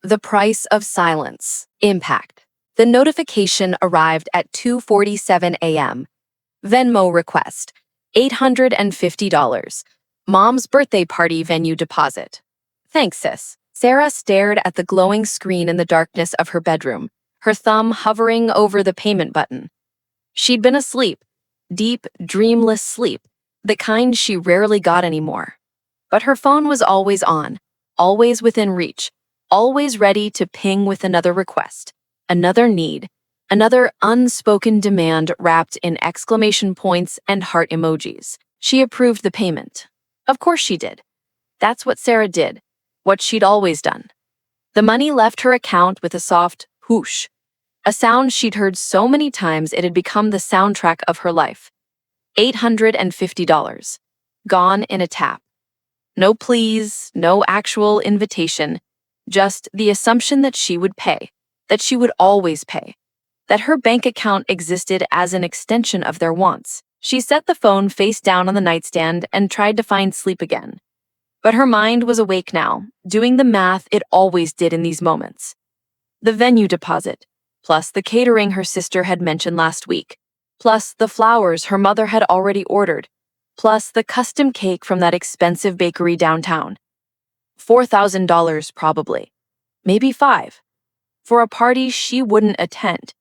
The price of silence. Impact. The notification arrived at 2:47 a.m. Venmo request. $850. Mom's birthday party venue deposit. Thanks, sis. Sarah stared at the glowing screen in the darkness of her bedroom, her thumb hovering over the payment button. She'd been asleep, deep, dreamless sleep, the kind she rarely got anymore. But her phone was always on, always within reach, always ready to ping with another request, another need, another unspoken demand wrapped in exclamation points and heart emojis. She approved the payment. Of course she did. That's what Sarah did, what she'd always done. The money left her account with a soft whoosh, a sound she'd heard so many times it had become the soundtrack of her life. $850. Gone in a tap. No please, no actual invitation, just the assumption that she would pay, that she would always pay, that her bank account existed as an extension of their wants. She set the phone face down on the nightstand and tried to find sleep again. But her mind was awake now, doing the math it always did in these moments. The venue deposit, plus the catering her sister had mentioned last week, plus the flowers her mother had already ordered, plus the custom cake from that expensive bakery downtown. $4,000 probably, maybe $5,000, for a party she wouldn't attend.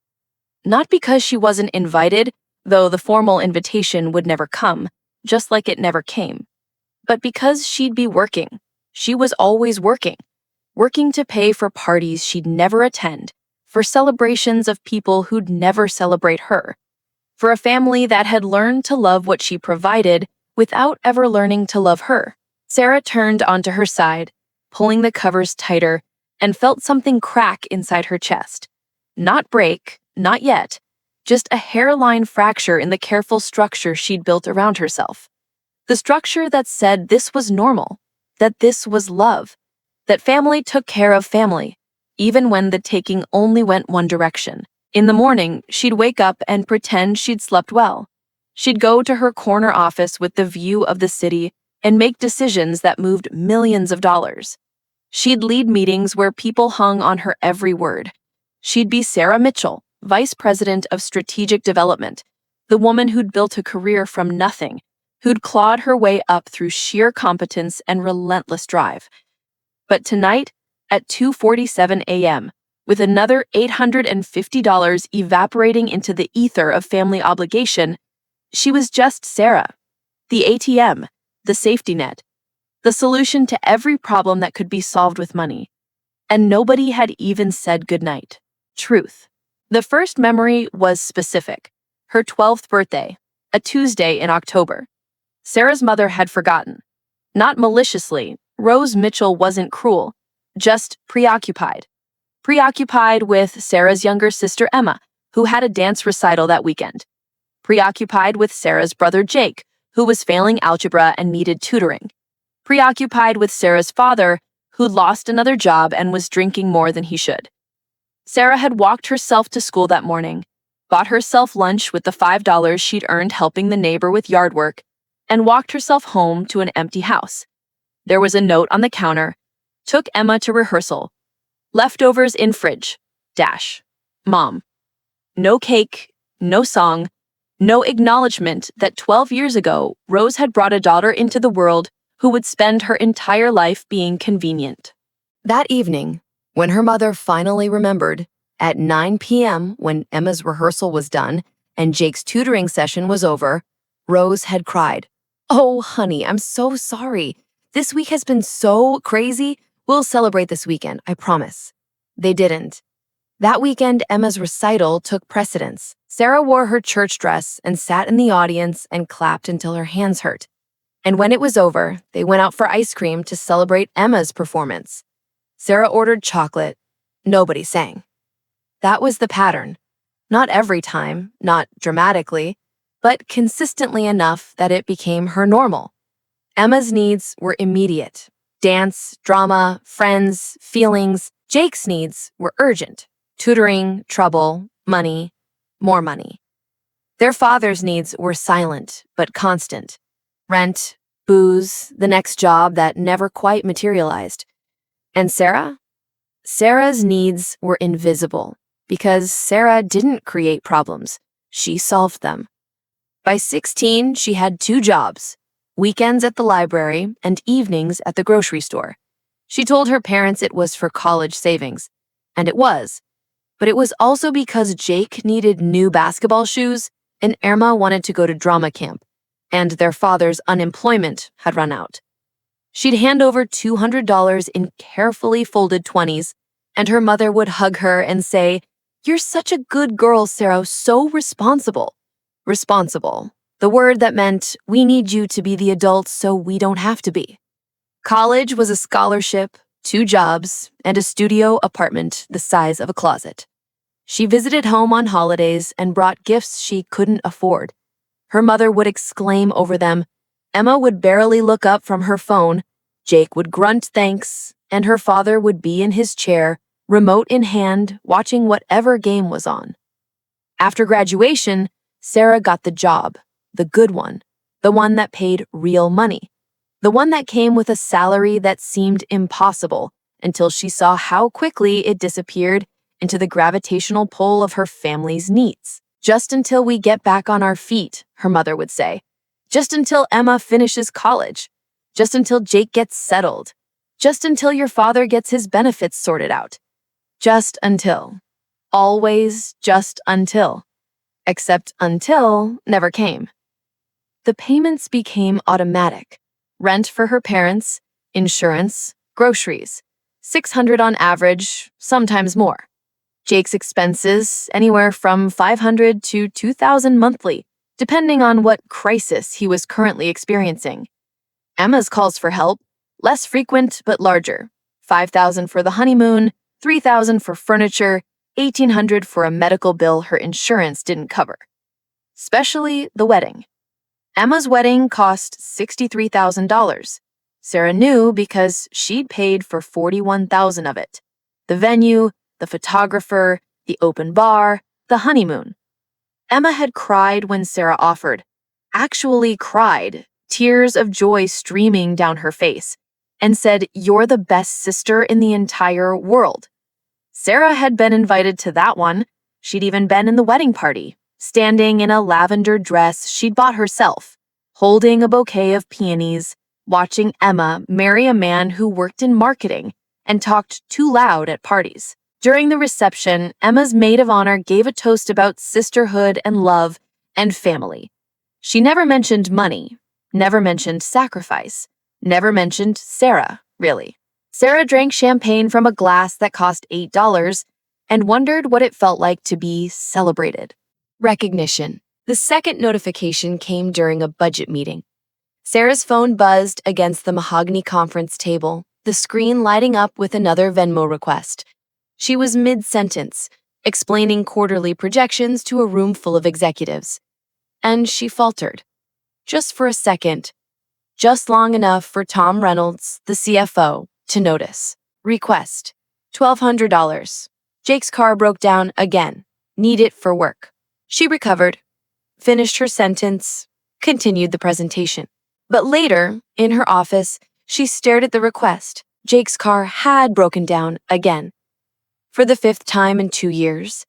Not because she wasn't invited, though the formal invitation would never come, just like it never came, but because she'd be working. She was always working to pay for parties she'd never attend, for celebrations of people who'd never celebrate her, for a family that had learned to love what she provided without ever learning to love her. Sarah turned onto her side, pulling the covers tighter, and felt something crack inside her chest. Not break, not yet, just a hairline fracture in the careful structure she'd built around herself. The structure that said this was normal, that this was love, that family took care of family, even when the taking only went one direction. In the morning, she'd wake up and pretend she'd slept well. She'd go to her corner office with the view of the city and make decisions that moved millions of dollars. She'd lead meetings where people hung on her every word. She'd be Sarah Mitchell, Vice President of Strategic Development, the woman who'd built a career from nothing, who'd clawed her way up through sheer competence and relentless drive. But tonight, at 2:47 a.m., with another $850 evaporating into the ether of family obligation, she was just Sarah, the ATM, the safety net, the solution to every problem that could be solved with money. And nobody had even said goodnight. Truth. The first memory was specific. Her 12th birthday, a Tuesday in October. Sarah's mother had forgotten. Not maliciously, Rose Mitchell wasn't cruel, just preoccupied. Preoccupied with Sarah's younger sister Emma, who had a dance recital that weekend. Preoccupied with Sarah's brother Jake, who was failing algebra and needed tutoring. Preoccupied with Sarah's father, who'd lost another job and was drinking more than he should. Sarah had walked herself to school that morning, bought herself lunch with the $5 she'd earned helping the neighbor with yard work, and walked herself home to an empty house. There was a note on the counter. Took Emma to rehearsal. Leftovers in fridge. Dash. Mom. No cake, no song, no acknowledgement that 12 years ago, Rose had brought a daughter into the world who would spend her entire life being convenient. That evening, when her mother finally remembered, at 9 p.m. when Emma's rehearsal was done and Jake's tutoring session was over, Rose had cried. "Oh, honey, I'm so sorry. This week has been so crazy. We'll celebrate this weekend, I promise." They didn't. That weekend, Emma's recital took precedence. Sarah wore her church dress and sat in the audience and clapped until her hands hurt. And when it was over, they went out for ice cream to celebrate Emma's performance. Sarah ordered chocolate. Nobody sang. That was the pattern. Not every time, not dramatically, but consistently enough that it became her normal. Emma's needs were immediate. Dance, drama, friends, feelings. Jake's needs were urgent. Tutoring, trouble, money, more money. Their father's needs were silent but constant. Rent, booze, the next job that never quite materialized. And Sarah? Sarah's needs were invisible because Sarah didn't create problems. She solved them. By 16, she had 2 jobs, weekends at the library and evenings at the grocery store. She told her parents it was for college savings, and it was. But it was also because Jake needed new basketball shoes and Irma wanted to go to drama camp, and their father's unemployment had run out. She'd hand over $200 in carefully folded 20s, and her mother would hug her and say, "You're such a good girl, Sarah, so responsible." Responsible, the word that meant we need you to be the adult so we don't have to be. College was a scholarship, 2 jobs, and a studio apartment the size of a closet. She visited home on holidays and brought gifts she couldn't afford. Her mother would exclaim over them. Emma would barely look up from her phone. Jake would grunt thanks, and her father would be in his chair, remote in hand, watching whatever game was on. After graduation, Sarah got the job, the good one, the one that paid real money, the one that came with a salary that seemed impossible until she saw how quickly it disappeared into the gravitational pull of her family's needs. Just until we get back on our feet, her mother would say. Just until Emma finishes college. Just until Jake gets settled. Just until your father gets his benefits sorted out. Just until. Always just until. Except until never came. The payments became automatic. Rent for her parents, insurance, groceries. $600 on average, sometimes more. Jake's expenses, anywhere from $500 to $2,000 monthly, depending on what crisis he was currently experiencing. Emma's calls for help, less frequent but larger. $5,000 for the honeymoon, $3,000 for furniture, $1,800 for a medical bill her insurance didn't cover. Especially the wedding. Emma's wedding cost $63,000. Sarah knew because she'd paid for $41,000 of it. The venue, the photographer, the open bar, the honeymoon. Emma had cried when Sarah offered. Actually cried, tears of joy streaming down her face, and said, "You're the best sister in the entire world." Sarah had been invited to that one. She'd even been in the wedding party, standing in a lavender dress she'd bought herself, holding a bouquet of peonies, watching Emma marry a man who worked in marketing and talked too loud at parties. During the reception, Emma's maid of honor gave a toast about sisterhood and love and family. She never mentioned money, never mentioned sacrifice, never mentioned Sarah, really. Sarah drank champagne from a glass that cost $8 and wondered what it felt like to be celebrated. Recognition. The second notification came during a budget meeting. Sarah's phone buzzed against the mahogany conference table, the screen lighting up with another Venmo request. She was mid-sentence, explaining quarterly projections to a room full of executives. And she faltered. Just for a second. Just long enough for Tom Reynolds, the CFO, to notice. Request. $1,200. Jake's car broke down again. Need it for work. She recovered, finished her sentence, continued the presentation. But later, in her office, she stared at the request. Jake's car had broken down again. For the 5th time in 2 years.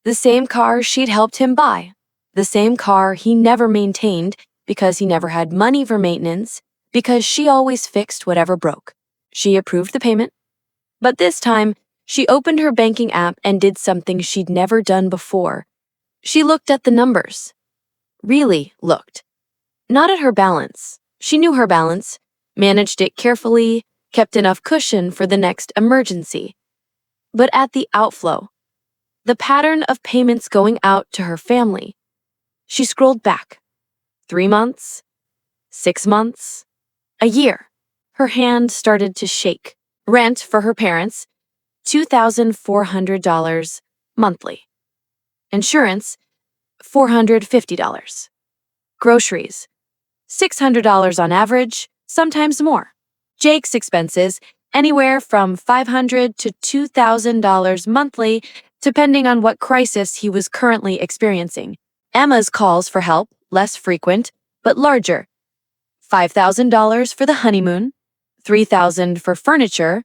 The same car she'd helped him buy. The same car he never maintained because he never had money for maintenance, because she always fixed whatever broke. She approved the payment. But this time, she opened her banking app and did something she'd never done before. She looked at the numbers. Really looked. Not at her balance. She knew her balance, managed it carefully, kept enough cushion for the next emergency. But at the outflow, the pattern of payments going out to her family. She scrolled back. 3 months, 6 months, a year. Her hand started to shake. Rent for her parents, $2,400 monthly. Insurance, $450. Groceries, $600 on average, sometimes more. Jake's expenses, anywhere from $500 to $2,000 monthly, depending on what crisis he was currently experiencing. Emma's calls for help, less frequent, but larger. $5,000 for the honeymoon, $3,000 for furniture,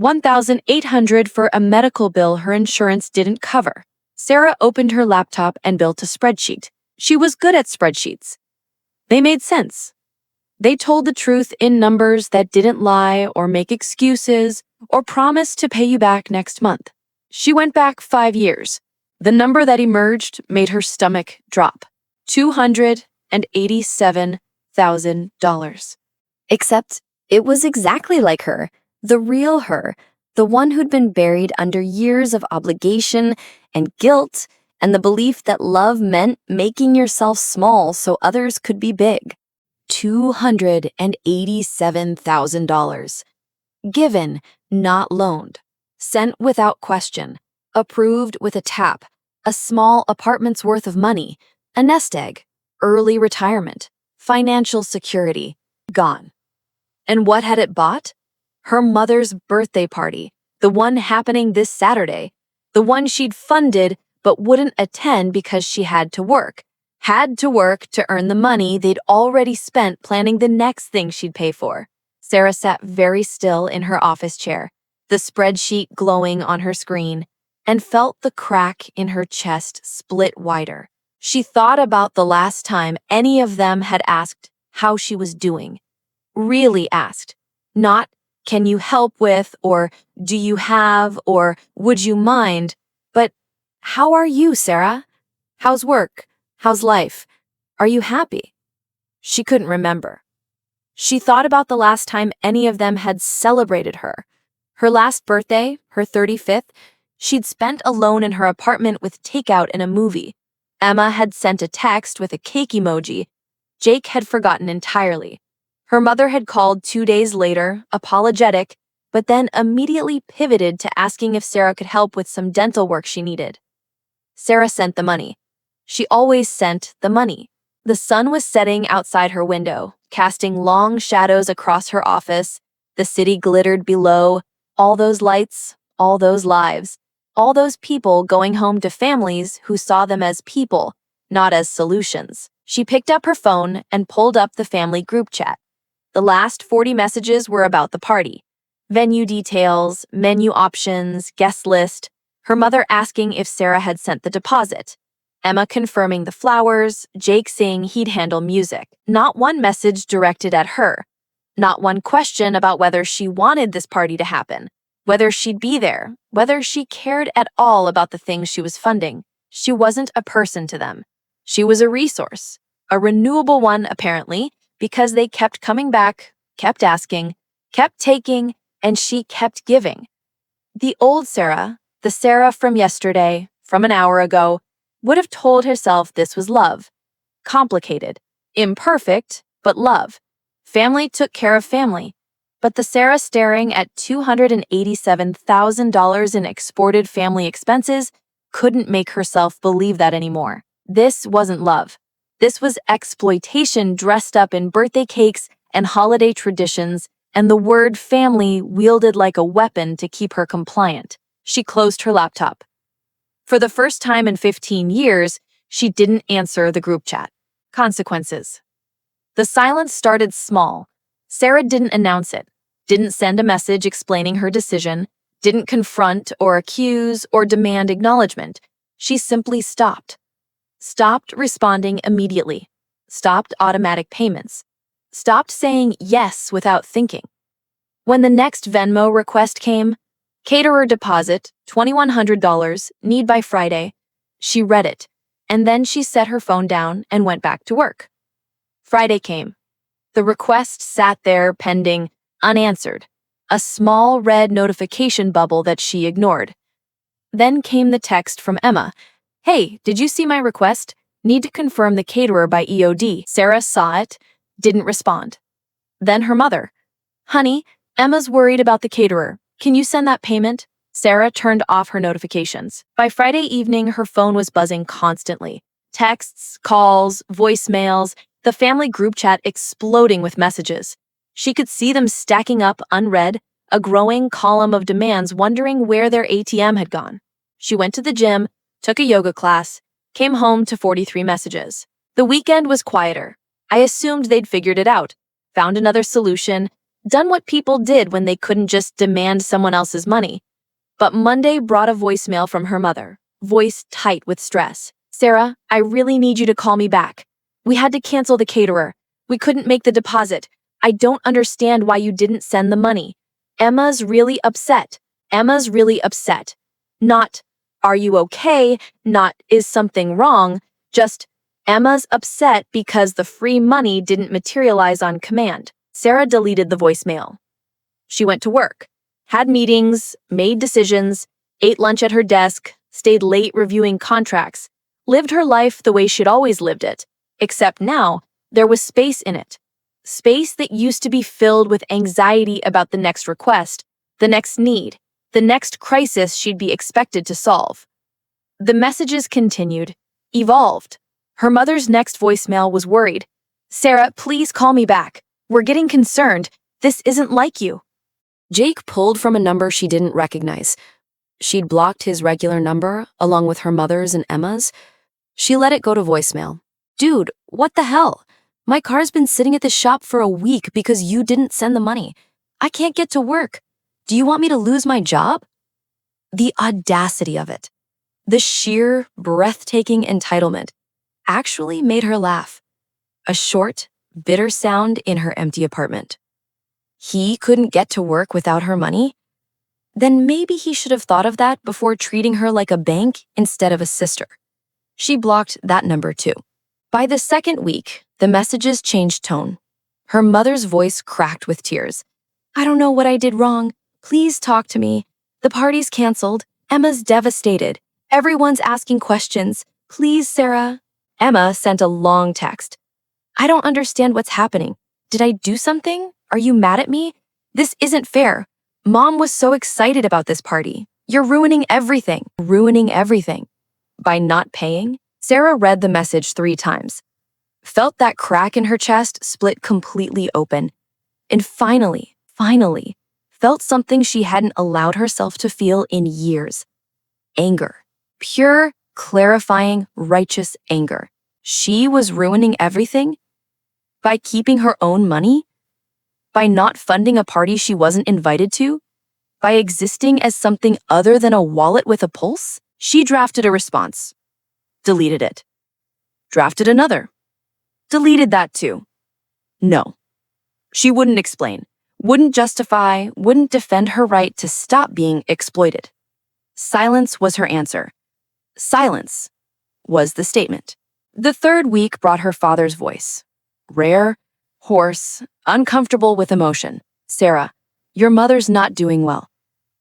$1,800 for a medical bill her insurance didn't cover. Sarah opened her laptop and built a spreadsheet. She was good at spreadsheets. They made sense. They told the truth in numbers that didn't lie or make excuses or promise to pay you back next month. She went back 5 years. The number that emerged made her stomach drop. $287,000. Except it was exactly like her, the real her, the one who'd been buried under years of obligation and guilt and the belief that love meant making yourself small so others could be big. $287,000. Given, not loaned. Sent without question. Approved with a tap. A small apartment's worth of money. A nest egg. Early retirement. Financial security. Gone. And what had it bought? Her mother's birthday party. The one happening this Saturday. The one she'd funded but wouldn't attend because she had to work. Had to work to earn the money they'd already spent planning the next thing she'd pay for. Sarah sat very still in her office chair, the spreadsheet glowing on her screen, and felt the crack in her chest split wider. She thought about the last time any of them had asked how she was doing. Really asked. Not, can you help with, or do you have, or would you mind, but how are you, Sarah? How's work? How's life? Are you happy? She couldn't remember. She thought about the last time any of them had celebrated her. Her last birthday, her 35th, she'd spent alone in her apartment with takeout and a movie. Emma had sent a text with a cake emoji. Jake had forgotten entirely. Her mother had called 2 days later, apologetic, but then immediately pivoted to asking if Sarah could help with some dental work she needed. Sarah sent the money. She always sent the money. The sun was setting outside her window, casting long shadows across her office. The city glittered below. All those lights, all those lives, all those people going home to families who saw them as people, not as solutions. She picked up her phone and pulled up the family group chat. The last 40 messages were about the party. Venue details, menu options, guest list. Her mother asking if Sarah had sent the deposit. Emma confirming the flowers, Jake saying he'd handle music. Not one message directed at her. Not one question about whether she wanted this party to happen, whether she'd be there, whether she cared at all about the things she was funding. She wasn't a person to them. She was a resource, a renewable one apparently, because they kept coming back, kept asking, kept taking, and she kept giving. The old Sarah, the Sarah from yesterday, from an hour ago, would have told herself this was love. Complicated, imperfect, but love. Family took care of family. But the Sarah staring at $287,000 in exported family expenses couldn't make herself believe that anymore. This wasn't love. This was exploitation dressed up in birthday cakes and holiday traditions, and the word family wielded like a weapon to keep her compliant. She closed her laptop. For the first time in 15 years, she didn't answer the group chat. Consequences. The silence started small. Sarah didn't announce it, didn't send a message explaining her decision, didn't confront or accuse or demand acknowledgement. She simply stopped. Stopped responding immediately. Stopped automatic payments. Stopped saying yes without thinking. When the next Venmo request came, caterer deposit, $2,100, need by Friday, she read it, and then she set her phone down and went back to work. Friday came. The request sat there pending, unanswered, a small red notification bubble that she ignored. Then came the text from Emma. Hey, did you see my request? Need to confirm the caterer by EOD. Sarah saw it, didn't respond. Then her mother. Honey, Emma's worried about the caterer. Can you send that payment? Sarah turned off her notifications. By Friday evening, her phone was buzzing constantly. Texts, calls, voicemails, the family group chat exploding with messages. She could see them stacking up unread, a growing column of demands wondering where their ATM had gone. She went to the gym, took a yoga class, came home to 43 messages. The weekend was quieter. I assumed they'd figured it out, found another solution, done what people did when they couldn't just demand someone else's money. But Monday brought a voicemail from her mother, voice tight with stress. Sarah, I really need you to call me back. We had to cancel the caterer. We couldn't make the deposit. I don't understand why you didn't send the money. Emma's really upset. Emma's really upset. Not, are you okay? Not, is something wrong? Just, Emma's upset because the free money didn't materialize on command. Sarah deleted the voicemail. She went to work, had meetings, made decisions, ate lunch at her desk, stayed late reviewing contracts, lived her life the way she'd always lived it, except now there was space in it. Space that used to be filled with anxiety about the next request, the next need, the next crisis she'd be expected to solve. The messages continued, evolved. Her mother's next voicemail was worried. Sarah, please call me back. We're getting concerned. This isn't like you. Jake pulled from a number she didn't recognize. She'd blocked his regular number, along with her mother's and Emma's. She let it go to voicemail. Dude, what the hell? My car's been sitting at the shop for a week because you didn't send the money. I can't get to work. Do you want me to lose my job? The audacity of it, the sheer, breathtaking entitlement, actually made her laugh. A short, bitter sound in her empty apartment. He couldn't get to work without her money? Then maybe he should have thought of that before treating her like a bank instead of a sister. She blocked that number too. By the second week, the messages changed tone. Her mother's voice cracked with tears. I don't know what I did wrong. Please talk to me. The party's canceled. Emma's devastated. Everyone's asking questions. Please, Sarah. Emma sent a long text. I don't understand what's happening. Did I do something? Are you mad at me? This isn't fair. Mom was so excited about this party. You're ruining everything. Ruining everything. By not paying? Sarah read the message 3 times. Felt that crack in her chest split completely open. And finally, felt something she hadn't allowed herself to feel in years. Anger. Pure, clarifying, righteous anger. She was ruining everything? By keeping her own money? By not funding a party she wasn't invited to? By existing as something other than a wallet with a pulse? She drafted a response. Deleted it. Drafted another. Deleted that too. No. She wouldn't explain, wouldn't justify, wouldn't defend her right to stop being exploited. Silence was her answer. Silence was the statement. The 3rd week brought her father's voice. Rare, hoarse, uncomfortable with emotion. Sarah, your mother's not doing well.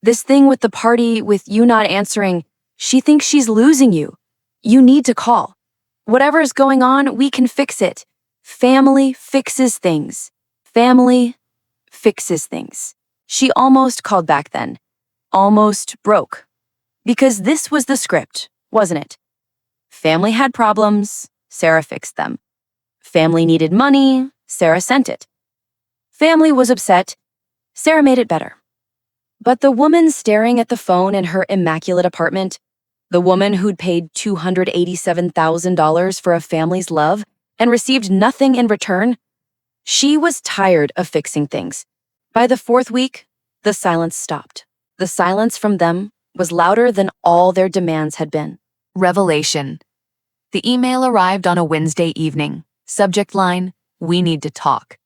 This thing with the party, with you not answering, she thinks she's losing you. You need to call. Whatever's going on, we can fix it. Family fixes things. Family fixes things. She almost called back then. Almost broke. Because this was the script, wasn't it? Family had problems, Sarah fixed them. Family needed money, Sarah sent it. Family was upset, Sarah made it better. But the woman staring at the phone in her immaculate apartment, the woman who'd paid $287,000 for a family's love and received nothing in return, she was tired of fixing things. By the 4th week, the silence stopped. The silence from them was louder than all their demands had been. Revelation. The email arrived on a Wednesday evening. Subject line, we need to talk.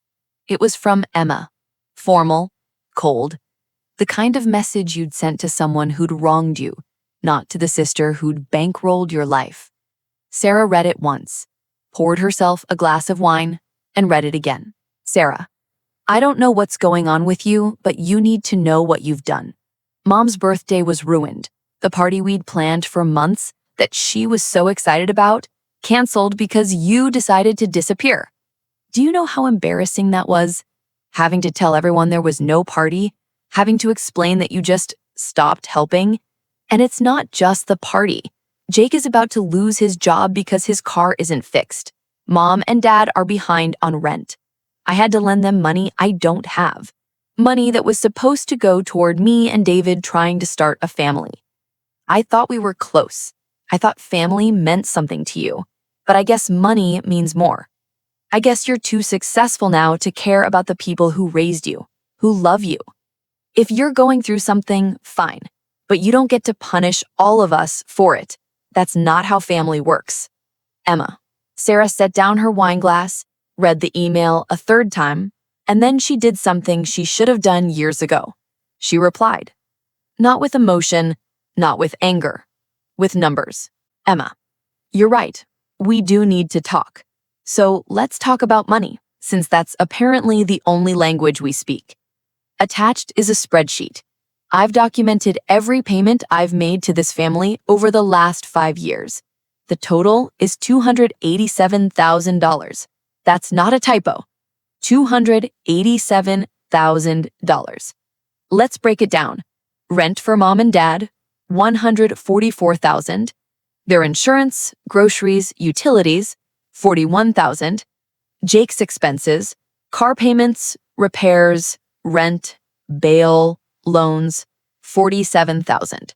It was from Emma. Formal, cold. The kind of message you'd sent to someone who'd wronged you, not to the sister who'd bankrolled your life. Sarah read it once, poured herself a glass of wine, and read it again. Sarah, I don't know what's going on with you, but you need to know what you've done. Mom's birthday was ruined. The party we'd planned for months that she was so excited about, canceled because you decided to disappear. Do you know how embarrassing that was? Having to tell everyone there was no party, having to explain that you just stopped helping. And it's not just the party. Jake is about to lose his job because his car isn't fixed. Mom and Dad are behind on rent. I had to lend them money I don't have. Money that was supposed to go toward me and David trying to start a family. I thought we were close. I thought family meant something to you. But I guess money means more. I guess you're too successful now to care about the people who raised you. who love you. If you're going through something, fine, but you don't get to punish all of us for it. That's not how family works. Emma. Sarah set down her wine glass, read the email a third time, and then she did something she should have done years ago. She replied. Not with emotion, not with anger, with numbers. Emma. You're right. We do need to talk. So let's talk about money, since that's apparently the only language we speak. Attached is a spreadsheet. I've documented every payment I've made to this family over the last 5 years. The total is $287,000. That's not a typo. $287,000. Let's break it down. Rent for mom and dad, $144,000. Their insurance, groceries, utilities, $41,000. Jake's expenses, car payments, repairs, rent, bail, loans, $47,000.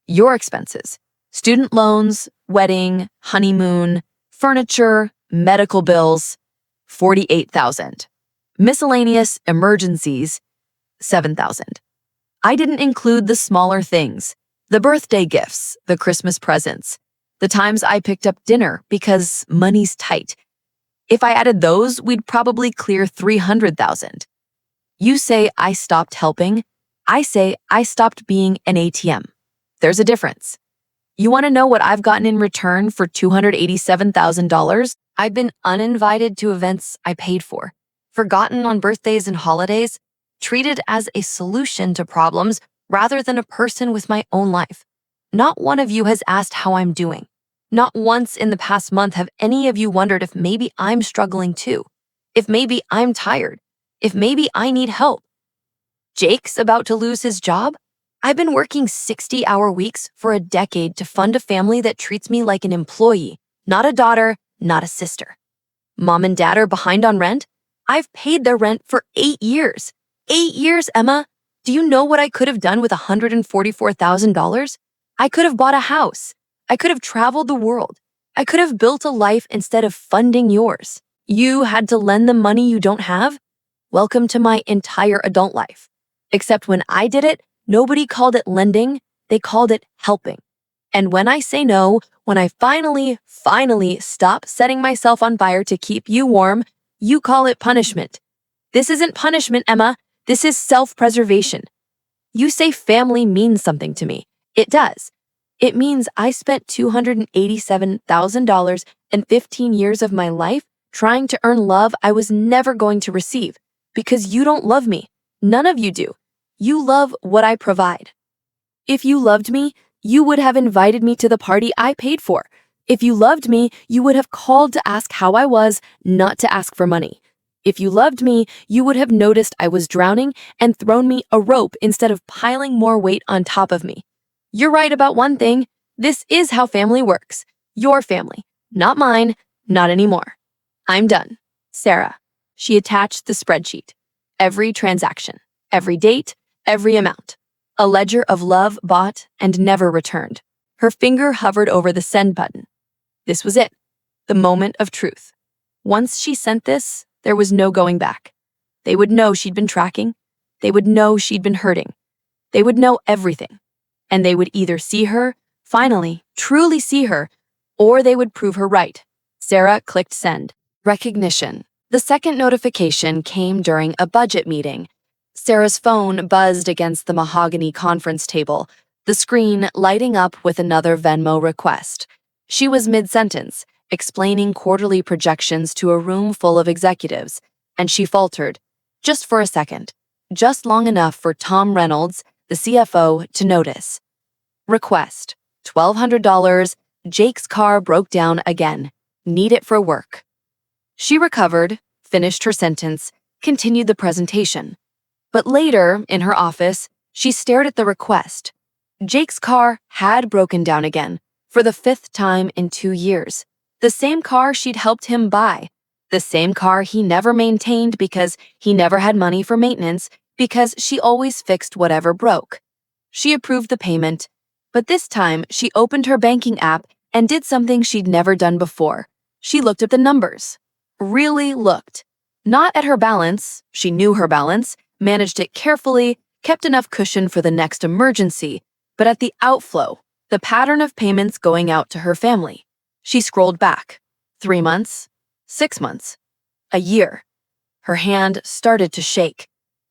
Your expenses, student loans, wedding, honeymoon, furniture, medical bills, $48,000. Miscellaneous emergencies, $7,000. I didn't include the smaller things, the birthday gifts, the Christmas presents, the times I picked up dinner because money's tight. If I added those, we'd probably clear $300,000. You say I stopped helping. I say I stopped being an ATM. There's a difference. You want to know what I've gotten in return for $287,000? I've been uninvited to events I paid for, forgotten on birthdays and holidays, treated as a solution to problems rather than a person with my own life. Not one of you has asked how I'm doing. Not once in the past month have any of you wondered if maybe I'm struggling too, if maybe I'm tired, if maybe I need help. Jake's about to lose his job? I've been working 60-hour weeks for a decade to fund a family that treats me like an employee, not a daughter, not a sister. Mom and dad are behind on rent? I've paid their rent for 8 years. 8 years, Emma. Do you know what I could have done with $144,000? I could have bought a house. I could have traveled the world. I could have built a life instead of funding yours. You had to lend the money you don't have? Welcome to my entire adult life. Except when I did it, nobody called it lending, they called it helping. And when I say no, when I finally stop setting myself on fire to keep you warm, you call it punishment. This isn't punishment, Emma. This is self-preservation. You say family means something to me. It does. It means I spent $287,000 and 15 years of my life trying to earn love I was never going to receive because you don't love me. None of you do. You love what I provide. If you loved me, you would have invited me to the party I paid for. If you loved me, you would have called to ask how I was, not to ask for money. If you loved me, you would have noticed I was drowning and thrown me a rope instead of piling more weight on top of me. You're right about one thing. This is how family works. Your family, not mine, not anymore. I'm done. Sarah. She attached the spreadsheet. Every transaction, every date, every amount. A ledger of love bought and never returned. Her finger hovered over the send button. This was it. The moment of truth. Once she sent this, there was no going back. They would know she'd been tracking. They would know she'd been hurting. They would know everything. And they would either see her, finally, truly see her, or they would prove her right. Sarah clicked send. Recognition. The second notification came during a budget meeting. Sarah's phone buzzed against the mahogany conference table, the screen lighting up with another Venmo request. She was mid-sentence, explaining quarterly projections to a room full of executives, and she faltered, just for a second, just long enough for Tom Reynolds, the CFO, to notice. Request, $1,200, Jake's car broke down again. Need it for work. She recovered, finished her sentence, continued the presentation. But later, in her office, she stared at the request. Jake's car had broken down again, for the 5th time in 2 years. The same car she'd helped him buy. The same car he never maintained because he never had money for maintenance, because she always fixed whatever broke. She approved the payment, but this time she opened her banking app and did something she'd never done before. She looked at the numbers. Really looked. Not at her balance, she knew her balance, managed it carefully, kept enough cushion for the next emergency, but at the outflow, the pattern of payments going out to her family, she scrolled back. 3 months, 6 months, a year. Her hand started to shake.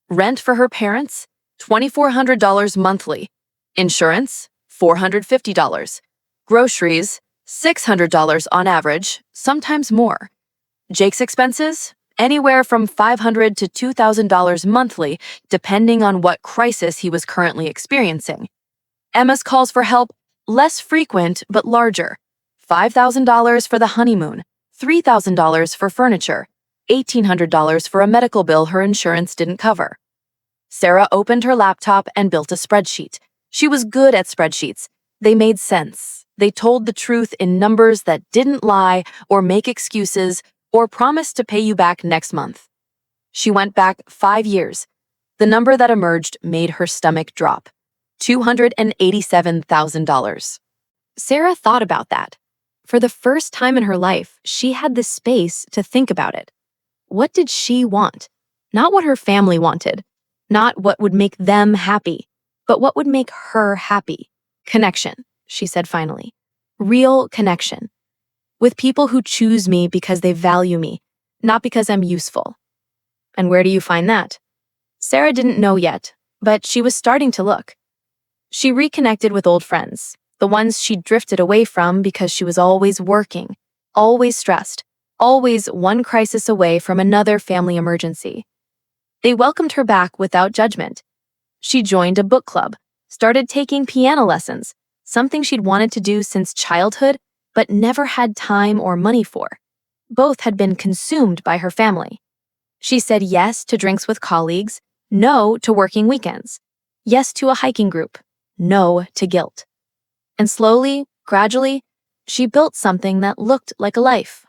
Rent for her parents, $2,400 monthly. Insurance, $450. Groceries, $600 on average, sometimes more. Jake's expenses, anywhere from $500 to $2,000 monthly, depending on what crisis he was currently experiencing. Emma's calls for help, less frequent but larger. $5,000 for the honeymoon, $3,000 for furniture, $1,800 for a medical bill her insurance didn't cover. Sarah opened her laptop and built a spreadsheet. She was good at spreadsheets. They made sense. They told the truth in numbers that didn't lie or make excuses or promise to pay you back next month. She went back 5 years. The number that emerged made her stomach drop. $287,000. Sarah thought about that. For the first time in her life, she had the space to think about it. What did she want? Not what her family wanted. Not what would make them happy, but what would make her happy. Connection, she said finally. Real connection. With people who choose me because they value me, not because I'm useful. And where do you find that? Sarah didn't know yet, but she was starting to look. She reconnected with old friends, the ones she'd drifted away from because she was always working, always stressed, always one crisis away from another family emergency. They welcomed her back without judgment. She joined a book club, started taking piano lessons, something she'd wanted to do since childhood, but never had time or money for. Both had been consumed by her family. She said yes to drinks with colleagues, no to working weekends, yes to a hiking group, no to guilt. And slowly, gradually, she built something that looked like a life.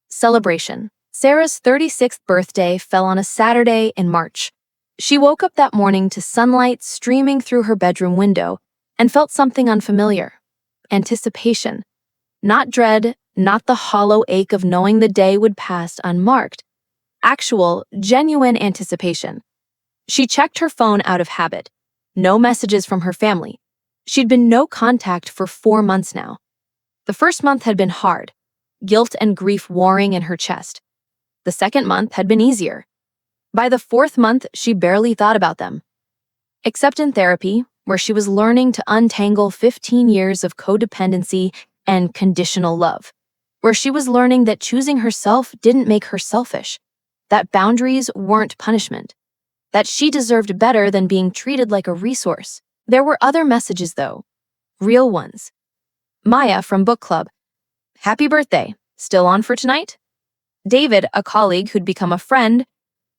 Celebration. Sarah's 36th birthday fell on a Saturday in March. She woke up that morning to sunlight streaming through her bedroom window and felt something unfamiliar. Anticipation. Not dread, not the hollow ache of knowing the day would pass unmarked. Actual, genuine anticipation. She checked her phone out of habit. No messages from her family. She'd been no contact for 4 months now. The first month had been hard, guilt and grief warring in her chest. The second month had been easier. By the 4th month, she barely thought about them. Except in therapy, where she was learning to untangle 15 years of codependency and conditional love, where she was learning that choosing herself didn't make her selfish, that boundaries weren't punishment, that she deserved better than being treated like a resource. There were other messages, though, real ones. Maya from book club. Happy birthday. Still on for tonight? David, a colleague who'd become a friend.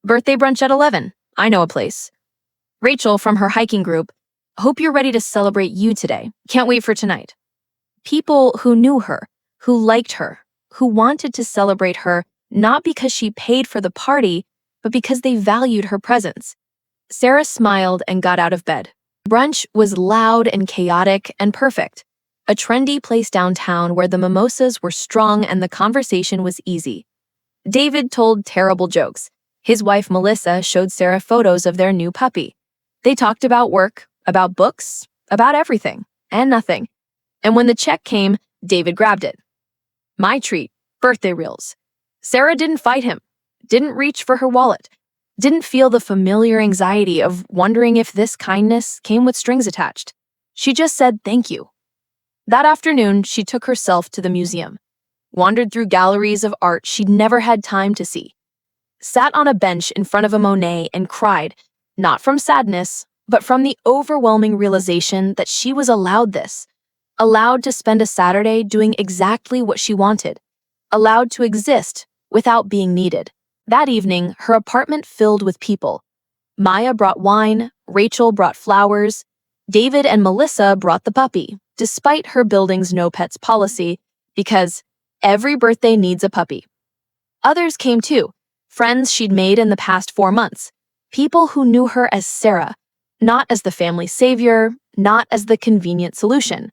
Birthday brunch at 11. I know a place. Rachel from her hiking group. Hope you're ready to celebrate you today. Can't wait for tonight. People who knew her, who liked her, who wanted to celebrate her, not because she paid for the party, but because they valued her presence. Sarah smiled and got out of bed. Brunch was loud and chaotic and perfect. A trendy place downtown where the mimosas were strong and the conversation was easy. David told terrible jokes. His wife Melissa showed Sarah photos of their new puppy. They talked about work, about books, about everything and nothing. And when the check came, David grabbed it. My treat, birthday reels. Sarah didn't fight him, didn't reach for her wallet, didn't feel the familiar anxiety of wondering if this kindness came with strings attached. She just said thank you. That afternoon, she took herself to the museum, wandered through galleries of art she'd never had time to see, sat on a bench in front of a Monet and cried, not from sadness, but from the overwhelming realization that she was allowed this, allowed to spend a Saturday doing exactly what she wanted, allowed to exist without being needed. That evening, her apartment filled with people. Maya brought wine, Rachel brought flowers, David and Melissa brought the puppy, despite her building's no pets policy, because every birthday needs a puppy. Others came too, friends she'd made in the past 4 months, people who knew her as Sarah, not as the family savior, not as the convenient solution.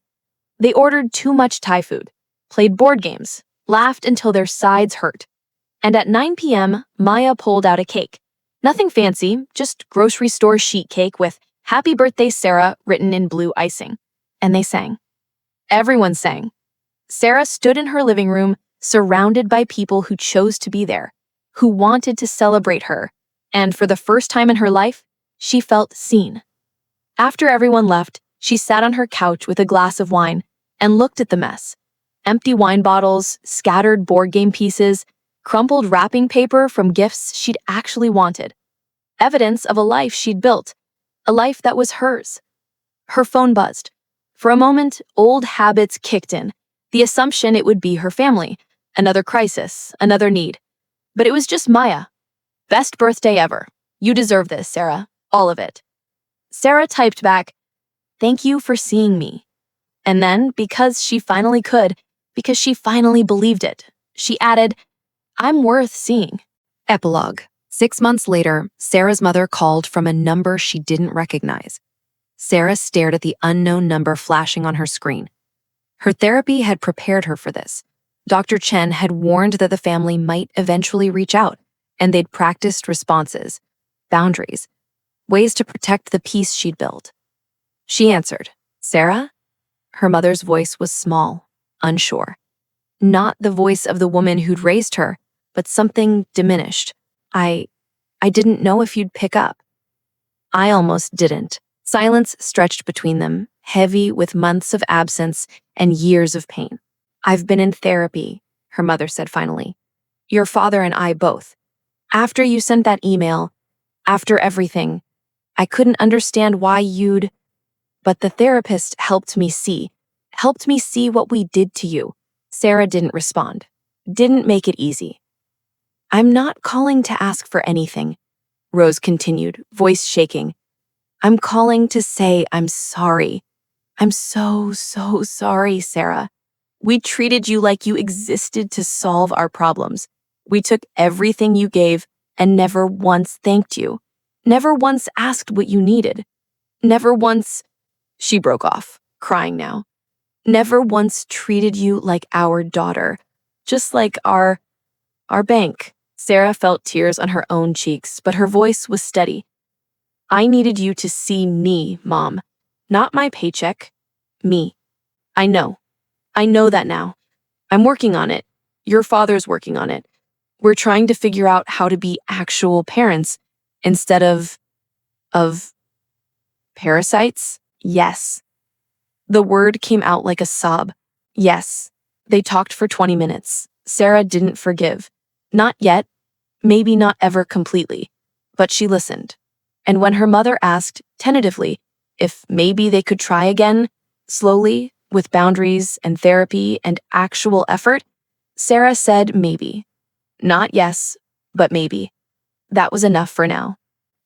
They ordered too much Thai food, played board games, laughed until their sides hurt. And at 9 p.m., Maya pulled out a cake, Nothing fancy, just grocery store sheet cake with "Happy Birthday, Sarah" written in blue icing. And they sang. Everyone sang. Sarah stood in her living room, surrounded by people who chose to be there, who wanted to celebrate her, and for the first time in her life, she felt seen. After everyone left, she sat on her couch with a glass of wine and looked at the mess. Empty wine bottles, scattered board game pieces, crumpled wrapping paper from gifts she'd actually wanted. Evidence of a life she'd built, a life that was hers. Her phone buzzed. For a moment, old habits kicked in, the assumption it would be her family, another crisis, another need. But it was just Maya. "Best birthday ever. You deserve this, Sarah. All of it." Sarah typed back, "Thank you for seeing me." And then, because she finally could, because she finally believed it, she added, "I'm worth seeing." Epilogue. 6 months later, Sarah's mother called from a number she didn't recognize. Sarah stared at the unknown number flashing on her screen. Her therapy had prepared her for this. Dr. Chen had warned that the family might eventually reach out, and they'd practiced responses, boundaries, ways to protect the peace she'd built. She answered, "Sarah?" Her mother's voice was small, unsure. Not the voice of the woman who'd raised her, but something diminished. I didn't know if you'd pick up." I almost didn't. Silence stretched between them, heavy with months of absence and years of pain. "I've been in therapy," her mother said finally. "Your father and I both. After you sent that email, after everything, I couldn't understand why you'd... But the therapist helped me see what we did to you." Sarah didn't respond, didn't make it easy. "I'm not calling to ask for anything," Rose continued, voice shaking. "I'm calling to say I'm sorry. I'm so sorry, Sarah. We treated you like you existed to solve our problems. We took everything you gave and never once thanked you. Never once asked what you needed. Never once..." She broke off, crying now. "Never once treated you like our daughter, just like our bank." Sarah felt tears on her own cheeks, but her voice was steady. "I needed you to see me, Mom. Not my paycheck. Me. I know that now. I'm working on it. Your father's working on it. We're trying to figure out how to be actual parents instead of parasites." "Yes." The word came out like a sob. "Yes." They talked for 20 minutes. Sarah didn't forgive. Not yet. Maybe not ever completely. But she listened. And when her mother asked, tentatively, if maybe they could try again, slowly, with boundaries and therapy and actual effort, Sarah said maybe. Not yes, but maybe. That was enough for now.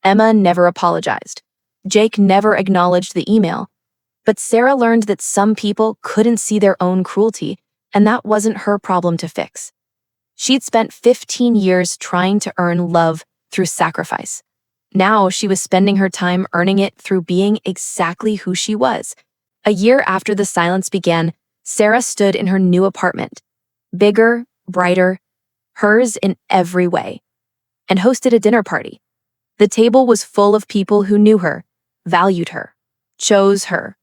Emma never apologized. Jake never acknowledged the email. But Sarah learned that some people couldn't see their own cruelty, and that wasn't her problem to fix. She'd spent 15 years trying to earn love through sacrifice. Now she was spending her time earning it through being exactly who she was. A year after the silence began, Sarah stood in her new apartment, bigger, brighter, hers in every way, and hosted a dinner party. The table was full of people who knew her, valued her, chose her.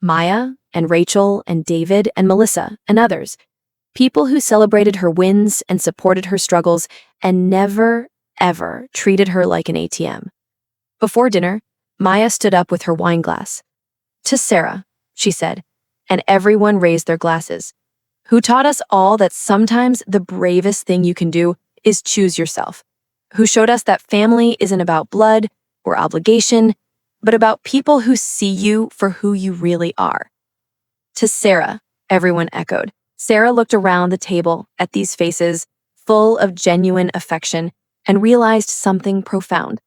Maya and Rachel and David and Melissa and others. People who celebrated her wins and supported her struggles and never, ever treated her like an ATM. Before dinner, Maya stood up with her wine glass. "To Sarah," she said, and everyone raised their glasses. "Who taught us all that sometimes the bravest thing you can do is choose yourself. Who showed us that family isn't about blood or obligation, but about people who see you for who you really are." "To Sarah," everyone echoed. Sarah looked around the table at these faces, full of genuine affection, and realized something profound.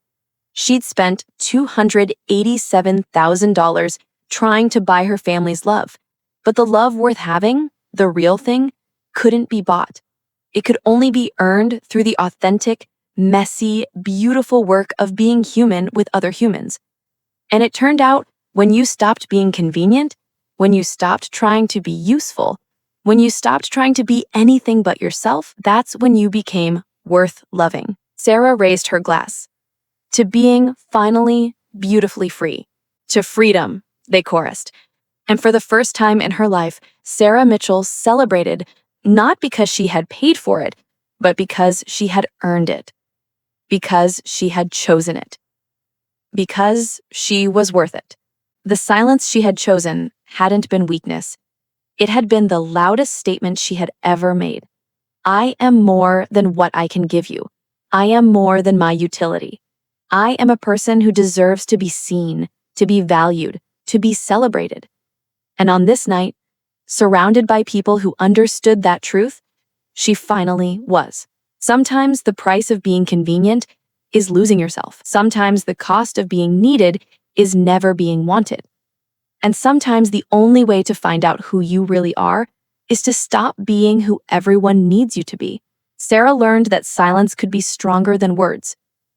She'd spent $287,000 trying to buy her family's love, but the love worth having, the real thing, couldn't be bought. It could only be earned through the authentic, messy, beautiful work of being human with other humans. And it turned out, when you stopped being convenient, when you stopped trying to be useful, when you stopped trying to be anything but yourself, that's when you became worth loving. Sarah raised her glass. to being finally beautifully free. To freedom, they chorused. And for the first time in her life, Sarah Mitchell celebrated not because she had paid for it, but because she had earned it. Because she had chosen it. Because she was worth it. The silence she had chosen hadn't been weakness. It had been the loudest statement she had ever made. I am more than what I can give you. I am more than my utility. I am a person who deserves to be seen, to be valued, to be celebrated. And on this night, surrounded by people who understood that truth, she finally was. Sometimes the price of being convenient is losing yourself. Sometimes the cost of being needed is never being wanted. And sometimes the only way to find out who you really are is to stop being who everyone needs you to be. Sarah learned that silence could be stronger than words,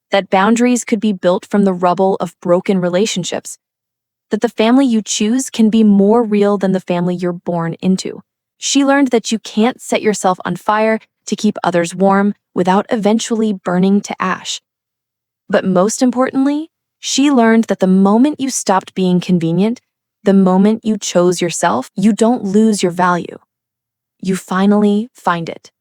that boundaries could be built from the rubble of broken relationships, that the family you choose can be more real than the family you're born into. She learned that you can't set yourself on fire to keep others warm without eventually burning to ash. But most importantly, she learned that the moment you stopped being convenient, the moment you chose yourself, you don't lose your value. You finally find it.